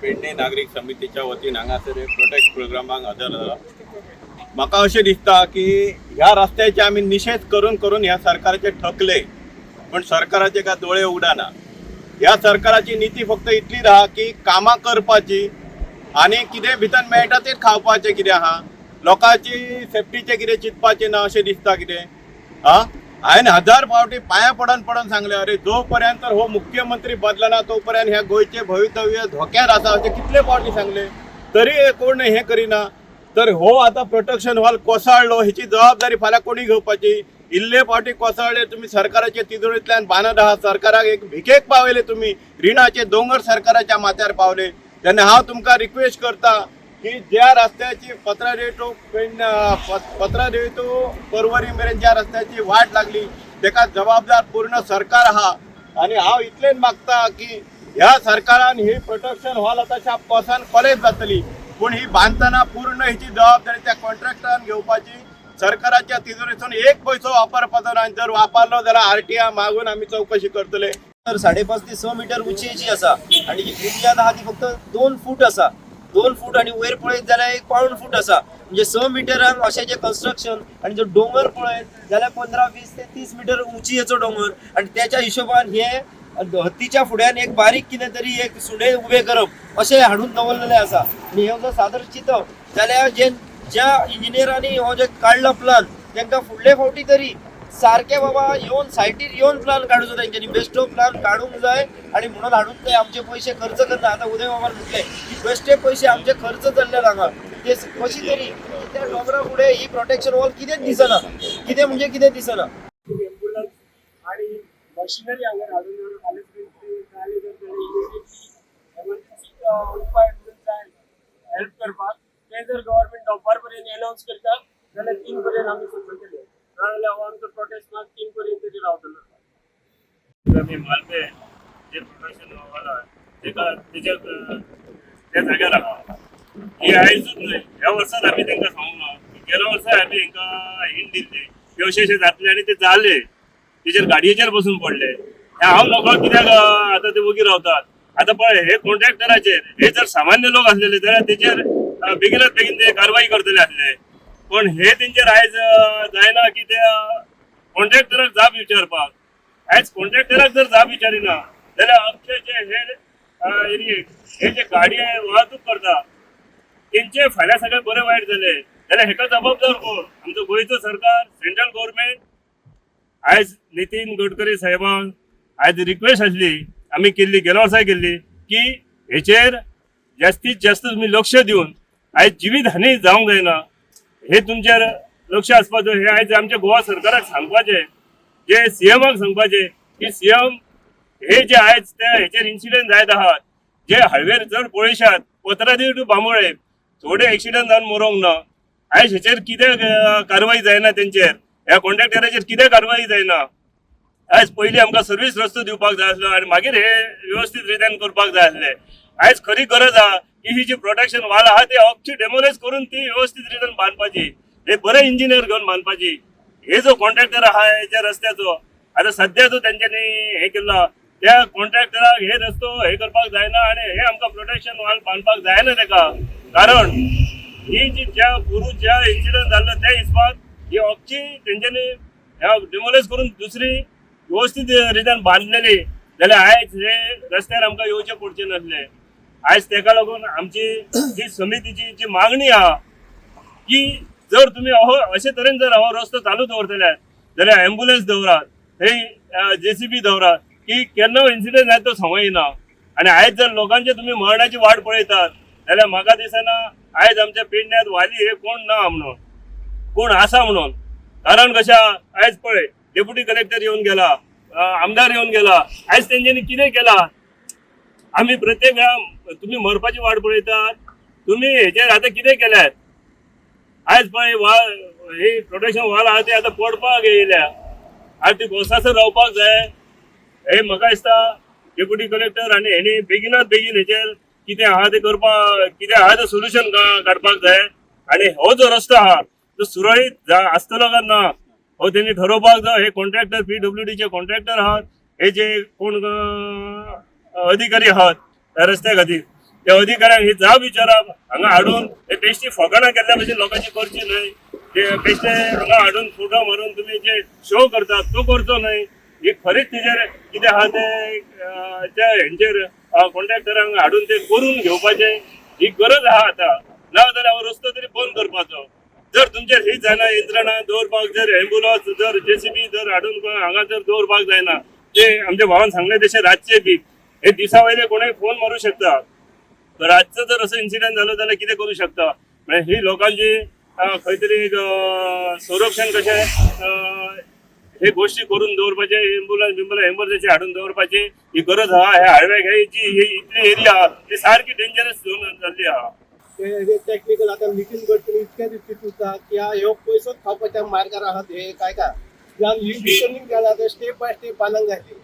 पेडणे नागरिक समितीच्या वतीन हांगासर एक प्रोटेस्ट प्रोग्रामाक हजर जाला। म्हाका अशें दिसता की ह्या रस्त्याचे आमी निशेध करून करून ह्या सरकाराचे थकले, पण सरकाराचे काय दोळे उगडाना। ह्या सरकाराची नीती फक्त इतलीच आहा की कामां करपाची आनी कितें भितर मेळटा तें खावपाचें कितें आहा, लोकांची सेफ्टीचें कितें चिंतपाचें ना अशें दिसता कितें। हांवें हजार फावटी पांया पडून पडून सांगलें, अरे जो पर्यंत हो मुख्यमंत्री बदलना तो पर्यंत ह्या गोंयचे भवितव्य धोक्यात आसा अशें कितले फावटी सांगलें, तरी कोण हें करिना। तर हो आतां प्रोटेक्शन वॉल कोसळ्ळो, हेची जबाबदारी फाल्यां कोणी घेवपाची? इल्ले फावटी कोसळ्ळे तुमी सरकाराच्या तिजोरींतल्यान बांदत आहात, सरकाराक एक भिकेक पावयले तुमी, रिणाचे दोंगर सरकाराच्या माथ्यार पावले। तेन्ना हांव तुमकां रिक्वेस्ट करता की ज्या रस्त्याची पत्रादेवी टू पर्वरी मेरेन ज्या रस्त्याची वाट लागली तेका जबाबदार पूर्ण सरकार आहा। आनी हांव इतलेंच मागता की ह्या सरकारान ही प्रोटेक्शन वॉल आतां कोसान कॉलेज जातली, पूण ही बांदतना पूर्ण हिची जबाबदारी त्या कॉन्ट्रॅक्टरान घेवपाची। सरकाराच्या तिजोरीतून एक पैसो वापरपाचो ना, जर वापरलो जाल्यार RTI मागून आमी चौकशी करतले। तर 5.5 ते 6 मीटर उंचीची आसा आणि जी बुनियाद आहा ती फक्त 2 फूट आसा, 2 फूट आणि वयर पळयत जाल्यार 1 पाऊण फूट आसा। म्हणजे 6 मिटरांक अशें जे कन्स्ट्रक्शन आणि जो डोंगर पळयत जाल्यार 15, 20 ते 30 मीटर उंचीचो डोंगर आणि त्याच्या हिशोबान हे हत्तीच्या फुड्यान एक बारीक कितें तरी एक सुडे उबे करप अशें हाडून दवरलेलें आसा। आणि हे जर सादर चिंतप जाल्यार ज्या इंजिनियरांनी हो जे काडला प्लान तांकां फुडले फावटी तरी सारखे बाबा येवन सायटीर येवन प्लान काडूचो, तांच्यांनी बेश्टो प्लान काडूंक जाय आणि म्हणून हाडून ते आमचे पयशे खर्च करना। आतां उदय बाबान म्हटले की बेश्टे पयशे आमचे खर्च जाल्ले हांगा, ते कशी तरी त्या डोंगरा फुडें ही प्रोटेक्शन वॉल कितेंच दिसना, कितें म्हणजे कितें दिसना। एम्ब्युलन्स आणि मशिनरी हांगा हाडून उपाय जाय हेल्प करपाक, ते जर गव्हर्नमेंट दनपार पर्यंत अनाउन्स करता जाल्यार 3 पर्यंत आमी सोडटले, नाजाल्यार हो आमचो प्रोटेस्ट मार्च 3 पर्यंत तरी रावतलो। आमी मालपे जे प्रोटेक्शन वाला तेच्या त्या जाग्यार आहा, ही आयजूच न्हय, ह्या वर्सात आमी तांकां सांगूंक ना, गेल्या वर्सा आमी तांकां हिंट दिल्ली की अशें जातलें आनी ते जालें, तेजेर गाडयेचेर बसून पडले। हांव लोकांक कित्याक आतां ते वगी रावतात? आतां पळय हे कॉन्ट्रॅक्टराचेर, हे जर सामान्य लोक आसलेले जाल्यार तेचेर बेगीनच बेगीन ते कारवाई करतले आसले, पण हे तेंचेर आयज जायना की त्या कॉन्ट्रॅक्टराक जाप विचारपाक। आयज कॉन्ट्रॅक्टराक जर जाप विचारिना जाल्यार अख्खे जे हे एरियेक हे जे गाडी वाहतूक करता तेंचे फाल्यां सगळें बरें वायट जालें जाल्यार हेका जबाबदार कोण? आमचो गोंयचो सरकार, सेंट्रल गव्हर्नमेंट। आयज नितीन गडकरी साहेबांक आयज रिक्वेस्ट आसली, आमी केल्ली, गेल्या वर्सा केल्ली की हेचेर जास्तीत जास्त तुम्ही लक्ष दिवन आयज जिवीत हानी जावंक जायना, हे तुमचेर लक्ष आसपाचो। हे आयज आमच्या गोवा सरकाराक सांगपाचें, जे CMाक सांगपाचें की CM हे जे आयज त्या हेचेर इन्सिडेंट जायत आहात, जे हायवेर जर पळयशात पत्रादेवी टू बांबोळे थोडे एक्सिडेंट जावन मरोंक ना, आयज हेचेर कितें कारवाई जायना? तेंचेर ह्या कॉन्ट्रॅक्टराचेर कितें कारवाई जायना? आयज पयलीं आमकां सर्वीस रस्तो दिवपाक जाय आसलो आनी मागीर हे व्यवस्थीत रित्यान करपाक जाय आसले। आयज खरी गरज आहा की ही जी प्रोटेक्शन वॉल आहा ती अख्खी डेमोलायज करून ती व्यवस्थीत रित्यान बांदपाची, हे बरे इंजिनियर घेवन बांदपाची। हे जो कॉन्ट्रॅक्टर आहा हेच्या रस्त्याचो आतां सध्या जो तेंच्यांनी हे केला त्या कॉन्ट्रॅक्टराक हे रस्तो हे करपाक जायना आनी हे आमकां प्रोटेक्शन वॉल बांदपाक जायना तेका, कारण ही जी ज्या पुरूश ज्या इन्सिडंट जाल्लो त्या हिसपाक ही अख्खी तेंच्यांनी डेमोलायज करून दुसरी व्यवस्थीत रित्यान बांदलेली जाल्यार आयज हे रस्त्यार आमकां येवचें पडचें नासलें। आयज तेका लागून आमची जी समितीची जी मागणी आहा की जर तुमी अशे तरेन जर हो रस्तो चालू दवरतले जाल्यार एम्ब्युलन्स दवरात, थंय JCB दवरात की केन्ना इन्सिडेंट जायत तो सांगूं येना। आनी आयज जर लोकांचे तुमी मरणाची वाट पळयतात जाल्यार म्हाका दिसना आयज आमच्या पेडण्यात वाली हे कोण ना म्हणून, कोण आसा म्हणून। कारण कशें आयज पळय डेप्युटी कलेक्टर येवन गेला, आमदार येवन गेला, आयज तेंच्यांनी कितें केला? आमी प्रत्येक तुम्ही मरपाची वाट पळयतात, तुम्ही हेचेर आतां कितें केल्यात? आयज पळय ही प्रोटेक्शन वॉल आहा ती आतां पडपाक येयल्या, आतां ती गोसासर रावपाक जाय। हे म्हाका दिसता डेप्युटी कलेक्टर आनी हेणी बेगिनात बेगीन हेचेर कितें आहा तें करपाक, कितें आहा तें सोल्युशन काडपाक जाय। आनी हो जो रस्तो आहा तो सुरळीत आसतलो काय ना हो तेणी ठरोवपाक जाय। हे कॉन्ट्रॅक्टर PWDचे कॉन्ट्रॅक्टर आहात, हे जे कोण अधिकारी आहात त्या रस्त्या खातीर त्या अधिकाऱ्यांक हे जाप विचारप हांगा हाडून हे बेश्टी फकाणां केल्ल्या भशेन लोकांची करची न्हय. ते बेश्टे हांगा हाडून फोटो मारून तुमी जे शो करतात तो करचो न्हय. ही खरीच तेजेर कितें आहा ते त्या हेंचेर कॉन्ट्रॅक्टरांक हाडून ते करून घेवपाचें ही गरज आहा आतां. ना जाल्यार हो रस्तो तरी बंद करपाचो. जर तुमचेर ही जायना यंत्रणा दवरपाक, जर एम्बुलन्स जर JCB जर हाडून हांगा जर दवरपाक जायना, ते आमच्या भावान सांगले तशें रातचे बी हे दिसा वयले कोणूय फोन मारूं शकता. रातचो जर असो इन्सिडेंट जालो जाल्यार कितें करूं शकता. म्हणजे ही लोकांची खंय तरी एक संरक्षण कशें हे गोष्टी करून दवरपाचे, एम्बुलन्स एमर्जन्सी हाडून दवरपाची ही गरज आहा. ह्या हायवेक जी इतली एरिया आहा ती सारकी डेंजरस झोन जाल्ली आहा. टेक्निकल आता नितीन गडकरी इतक्या दिवशी सुद्धा की ह्यो पयसोच खावपाच्या मार्गार आहात हे काय का रिटर्निंग केला तर स्टेप बाय स्टेप बांधून घातली.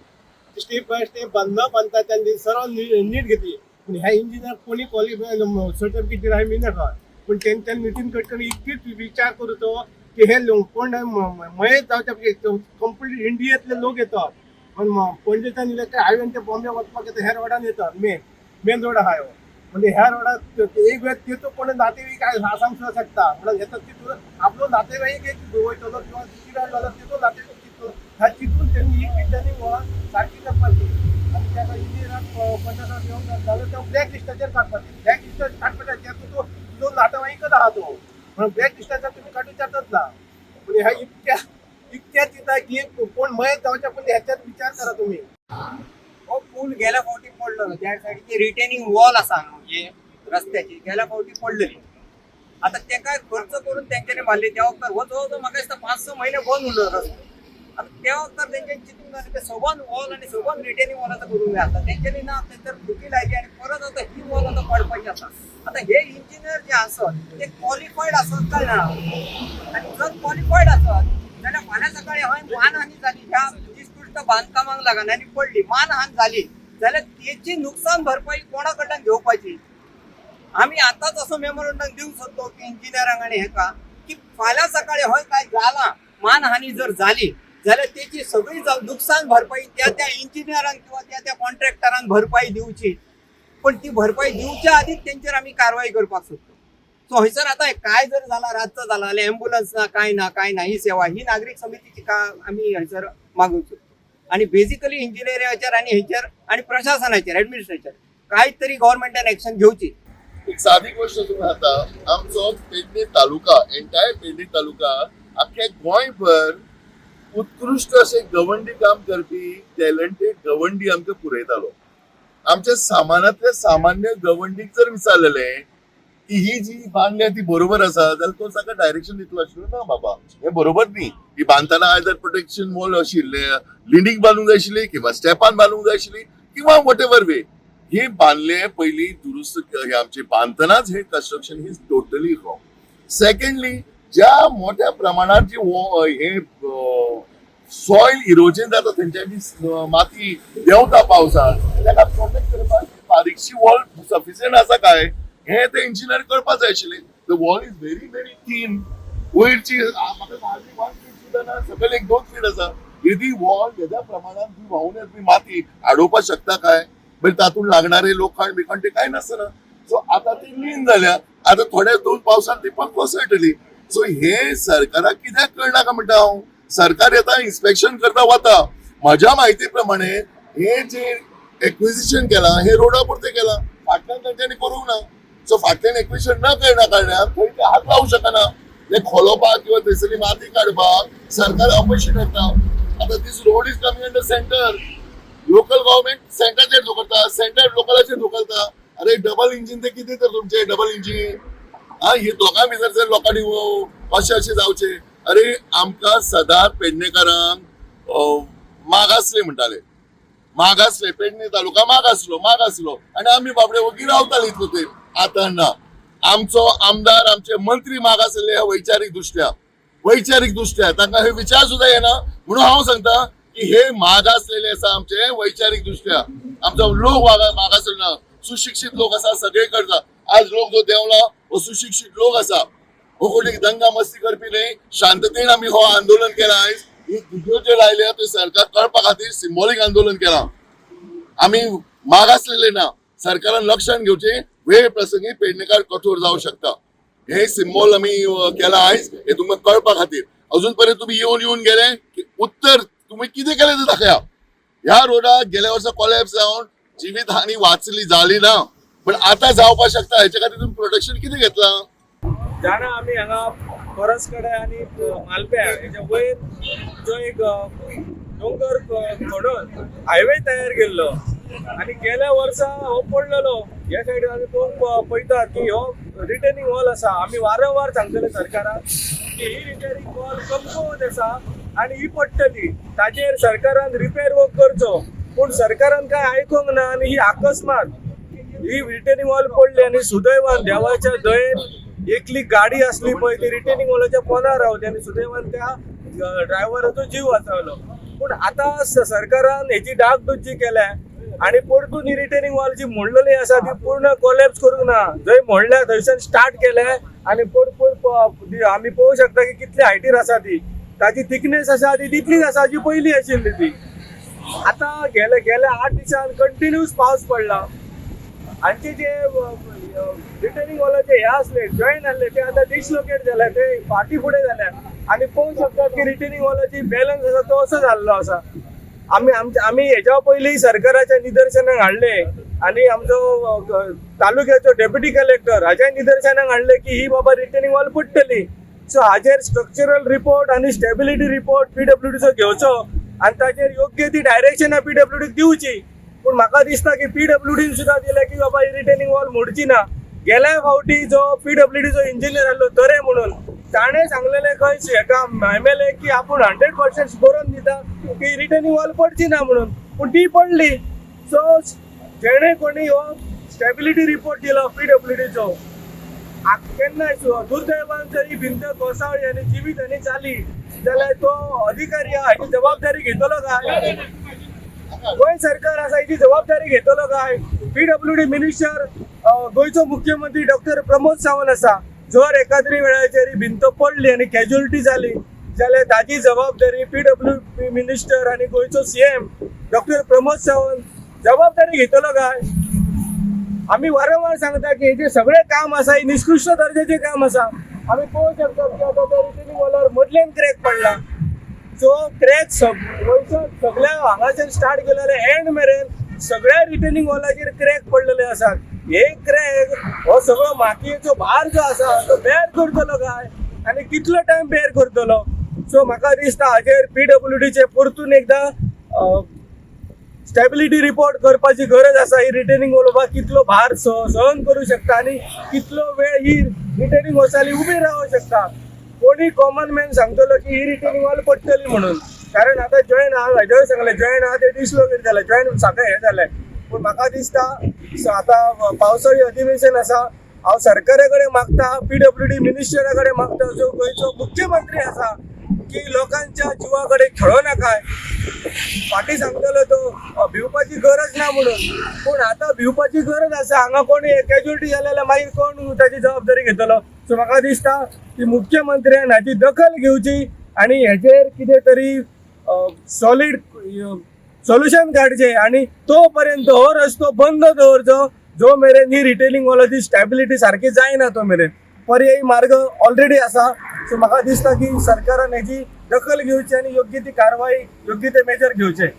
स्टेप बाय स्टेप बांधता त्यांनी सर्व नीट घेतली. ह्या इंजिनियर कोणी क्वालिफाय सर्टिफिकेट दिला मी नका, पण त्यांच्या नितीन गडकरी इतकीच विचार करतो की हे कोण मयत जावच्या कंप्लीट इंडियातले लोक येतात. पण पणजेच्यान इलेक्ट्रिक हायवे बॉम्बे वचपाक येता ह्या रोडान येतात. मेन रोड आहा म्हणजे ह्या रोडात एक वेळ तेचो कोण नातेवाईक सांगू सुद्धा शकता. म्हणून येतात तिथून आपलो नातेवाईक एक वयतलो किंवा तिराड झाला तिथून नातेवाईक तिथून ह्या तिथून त्यांनी ही पिढ्यांनी सारखी करपाची आणि त्या इंजिनियराक 50,000 घेऊन झालं तेव्हा ब्लॅक लिस्टाचेर काडपाची. ब्लॅक लिस्टार काडपाच्या तो तुझो नातेवाईकच आहा तो. म्हणून ब्लॅक लिस्टाचा तुम्ही काढू विचारतात ना. म्हणजे ह्या इतक्या चिंता की कोण मयत जावच्या पण ह्याच्यात विचार करा तुम्ही. हो पूल गेल्या फावटी पडलो त्या सायडीची रिटेनिंग वॉल आसा म्हणजे रस्त्याची गेल्या फावटी पडलेली. आता ते काय खर्च करून तेंच्यानी बांधले त्या वखदार हो जवळ म्हाका दिसता 5-6 महिने बंद उरलो रस्तो. आता त्या वखदार तेंच्यानी चिंतून जालें ते सबंद वॉल आणि सबंद रिटेनिंग वॉल आता करून जाय. आता तेंच्यानी ना थंयसर फुटी लायली आणि परत आता ही वॉल आता पडपाची आसा. आता हे इंजिनियर जे आसत ते क्वॉलिफायड आसत काय ना, आणि जर क्वॉलिफायड आसत जाल्यार फाल्यां सकाळी हय मानहानी जाली ह्या उत्कृष्ट बांधकामाक लागून आनी पडली मानहान झाली जाल्यार त्याची नुकसान भरपाई कोणा कडल्यान घेवपाची. आम्ही आताच असो मेमोरंडम दिवंक सोदतो की इंजिनियरांक आनी हेका की फाल्यां सकाळी हय काय जाला मानहानी जर झाली जाल्यार त्याची सगळी नुकसान भरपाई त्या इंजिनियरांक किंवा त्या कॉन्ट्रॅक्टरांक भरपाई दिवची. पण ती भरपाई दिवच्या आधीच तेंचेर आमी कारवाई करपाक सोदतो. सो हयसर आता काय जर झाला रातचं झाला जाल्यार एम्बुलन्स ना काय ना ही सेवा ही नागरिक समितीची का आम्ही हयसर मागूंक सोदतो. आणि बेसिकली इंजिनियरांचेर आणि हेचेर आणि प्रशासनाचेर ऍडमिनिस्ट्रेशन काहीतरी गव्हर्नमेंटान एक्शन घेवची. एक साधी गोष्ट तुम्ही आता आमचो पेडणे तालुका एंटायर पेडणे तालुका अख्ख्या गोंयभर उत्कृष्ट असे गवंडी काम करपी टॅलंटेड गवंडी आमकां पुरयतालो. आमच्या सामानातले सामान्य गवंडीक जर विचारलेले की ही जी बांधल्या ती बरोबर आसा जाल्यार तो ताका डायरेक्शन दितलो आशिल्लो ना बाबा हे बरोबर न्ही. ही बांदतना आयदर प्रोटेक्शन वॉल आशिल्ले लिंडीक बांदूंक जाय आशिल्ली किंवा स्टेपान बांदूंक जाय आशिल्ली किंवा वॉट एवर वे हे बांधले पहिली दुरुस्त हे आमचे बांधतनाच हे कन्स्ट्रक्शन ही टोटली रॉंग. सेकंडली ज्या मोठ्या प्रमाणात जी हे सॉइल इरोजन जाता थंयच्यानी माती देंवता पावसात ताका प्रोटेक्ट करपाक बारीकशी वॉल सफिशियंट आसा काय हे ते इंजिनियर कळपाक जाय आशिल्ले. The wall is very very thin. वयरची म्हाका 1 फीट सुद्दां ना सकयल 1-2 फीट आसा. येदी वॉल येद्या प्रमाणात ती व्हांवून येतली माती आडोवपाक शकता काय. म्हणजे तातूंत लागणारे लोखंड बिखंड ते काय नासतना. सो आता ती लीन जाल्या. आता थोड्या 2 पावसांत ती पण कोसळटली. सो हे सरकाराक कित्याक कळनाका म्हणटा हांव. सरकार येता इन्स्पेक्शन करता वता. म्हज्या म्हायती प्रमाणे हे जे एक्विजिशन केला हे रोडा पुरते केला फाटल्यान तांच्यांनी करूंक ना. सो फाटल्यान एक्विजिशन न करना कारणान थंय ते हात लावूंक शकना. ते खोलोवपाक किंवा थंयसरली माती काडपाक सरकार अपयशी ठरता. आता this road is coming under centre. Local government सेंटराचेर धुकलता सेंटर लोकलाचेर धुकलता. अरे डबल इंजिन ते कितें तर तुमचे डबल इंजिन हे दोगां भितर जर लोकांनी अशें जावचे. अरे आमकां सदांच पेडणेकारांक मागासले म्हणटाले. मागासले पेडणे तालुका मागासलो आनी आमी बाबडे वगी रावताले इतलो ते. आतां ना. आमचो आमदार आमचे मंत्री मागासले वैचारीक दृश्ट्या तांकां हे विचार सुद्दां येना. म्हणून हांव सांगता की हे मागासलेले आसा आमचे वैचारीक दृश्ट्या. आमचो लोक मागासलो ना. सुशिक्षित लोक आसा सगळे करता. आज लोक जो देंवला हो सुशिक्षित लोक आसा. हो कोणी दंगा मस्ती करपी न्हय. शांततेन आमी हो आंदोलन केला. आयज ही व्हिडिओ जे लायल्या ते सरकार कळपा खातीर सिंबॉलीक आंदोलन केला. आमी मागासलेले ना सरकारान लक्षात घेवचे, वेळ प्रसंगी पेडणेकार कठोर जाऊ शकता. हे सिम्बॉल आम्ही केला आयज, हे तुमकां कळपा खातीर. अजून पर्यंत तुम्ही येऊन गेले की उत्तर तुम्ही कितें केलें तें दाखया. ह्या रोडाक गेल्या वर्सा कॉलॅप्स जावन जिवीत हानी वाचली जाली ना, पण आता जावपाक शकता. हेच्या खातीर तुम्ही प्रोटेक्शन कितें घेतलां? जाणा आमी हांगा परसकडे आनी मालप्या हेच्या वयर जो एक डोंगर खणून हायवे तयार केल्लो आनी गेल्या वर्सा हो पडलेलो. ह्या सायडीन आमी पळयतात की हो रिटेनिंग वॉल आसा. आमी वारंवार सांगतले सरकाराक की ही रिटेनिंग वॉल कमकुवत आसा आनी ही पडटली. ताचेर सरकारान रिपेर वर्क करचो, पूण सरकारान काय आयकूंक ना आनी ही अकस्मात ही रिटेनिंग वॉल पडली आनी सुदैवान देवाच्या दयेन एकली गाडी असली पळय ती रिटेनिंग वॉलाच्या पोंदार रावली आनी सुदैवान त्या ड्रायव्हराचो जीव वाचवलो. पूण आतां सरकारान हेची डागडुजी केल्या आनी परतून ही रिटेनिंग वॉल जी मोडलेली आसा ती पूर्ण कोलॅप्स करूंक ना. जंय मोडल्या थंयच्यान स्टार्ट केले आनी आमी पळोवंक शकता की कितल्या हायटीर आसा ती. ताची थिकनेस आसा ती तितलीच आसा जी पयली आशिल्ली ती. आतां गेल्या 8 दिसान कंटिन्यूस पावस पडला. हांचे जे रिटेनिंग वॉलाचे हे असले जॉईन आसले ते आता डिसलोकेट झाले, ते फाटी फुडें जाल्या आनी पळोवंक शकतात की रिटेनिंग वॉलाची बॅलन्स आसा तो असो जाल्लो आसा. आमी हेच्या पयलीं सरकाराच्या निदर्शनाक हाडले आनी आमचो तालुक्याचो डेप्युटी कलेक्टर हाच्या निदर्शनाक हाडले की ही बाबा रिटेनिंग वॉल पडटली. सो हाचेर स्ट्रक्चरल रिपोर्ट आनी स्टेबिलिटी रिपोर्ट PWDचो घेवचो आनी ताचेर योग्य ती डायरेक्शनां PWDक दिवची. पूण म्हाका दिसता की PWDन सुद्दां दिलें की बाबा ही रिटेनिंग वॉल मोडची ना. गेल्या फावटी जो PWDचो इंजिनियर आसलो तरे म्हणून ताणें सांगलेलें खंय हेका MLA की आपूण 100% बरोवन दिता की रिटेनिंग वॉल पडची ना म्हणून, पूण ती पडली. सो जेणे कोणी हो स्टेबिलिटी रिपोर्ट दिलो PWDचो केन्नाय दुर्दैवान जर ही भिंत कोसळ्ळी आनी जिवीत आनी जाली जाल्यार तो अधिकारी हाची जबाबदारी घेतलो काय? गोंय सरकार आसा हेची जबाबदारी घेतलो काय? PWD मिनिस्टर गोंयचो मुख्यमंत्री डॉक्टर प्रमोद सावंत आसा. जर एखाद्री वेळाचेर ही भिंत पडली आनी कॅज्युअलिटी जाली जाल्यार ताची जबाबदारी PWD मिनिस्टर आनी गोंयचो CM डॉक्टर प्रमोद सावंत जबाबदारी घेतलो काय? आमी वारंवार सांगता की हे जे सगळे काम आसा हे निकृष्ट दर्जाचे काम आसा. आमी पळोवंक शकतात की आता त्या रिटेनिंग वॉलार मदल्यान क्रॅक पडला. सो क्रॅक सगळ्या हांगाच्यान स्टार्ट केलेले एंड मेरेन सगळ्या रिटेनिंग वॉलाचेर क्रॅक पडलेले आसात. हे क्रॅक हो सगळो मातयेचो भार जो आसा तो बेर करतलो काय आनी कितलो टायम बेर करतलो? सो म्हाका दिसता हाचेर PWDचे परतून एकदा स्टेबिलिटी रिपोर्ट करपाची गरज आसा. ही रिटेनिंग वॉल बाबा कितलो भार सहन करू शकता आनी कितलो वेळ ही रिटेनिंग वॉल्सांनी उबी रावूं शकता. कोणी कॉमन मॅन सांगतलो की ही रिटेनिंग वॉल पडटली म्हणून, कारण आता जॉईन हांवें सांगलें जॉईन आहा ते डिसलोकेट जालें, जॉईन सगळें हें जालें. पूण म्हाका दिसता आतां पावसाळी अधिवेशन आसा, हांव सरकारा कडेन मागता, PWD मिनिस्टरा कडेन मागता, जो गोंयचो मुख्यमंत्री आसा की लोकांच्या जिवा कडेन खेळो नाकाय. फाटीं सांगतलो तो भिवपाची गरज ना म्हणून, पूण आतां भिवपाची गरज आसा. हांगा कोणी कॅज्युअलिटी जाली जाल्यार मागीर कोण ताची जबाबदारी घेतलो? सो म्हाका दिसता की मुख्यमंत्र्यान हाची दखल घेवची आनी हेचेर कितें तरी सॉलिड सोल्युशन काडचें आनी तो पर्यंत हो रस्तो बंद दवरचो जो मेरेन ही रिटेनिंग वॉलाची स्टेबिलिटी सारकी जायना तो मेरेन. पर्यायी मार्ग ऑलरेडी आसा. सो म्हाका दिसता की सरकारान हेची दखल घेवची आनी योग्य ती कारवाई योग्य ते मेजर घेवचे.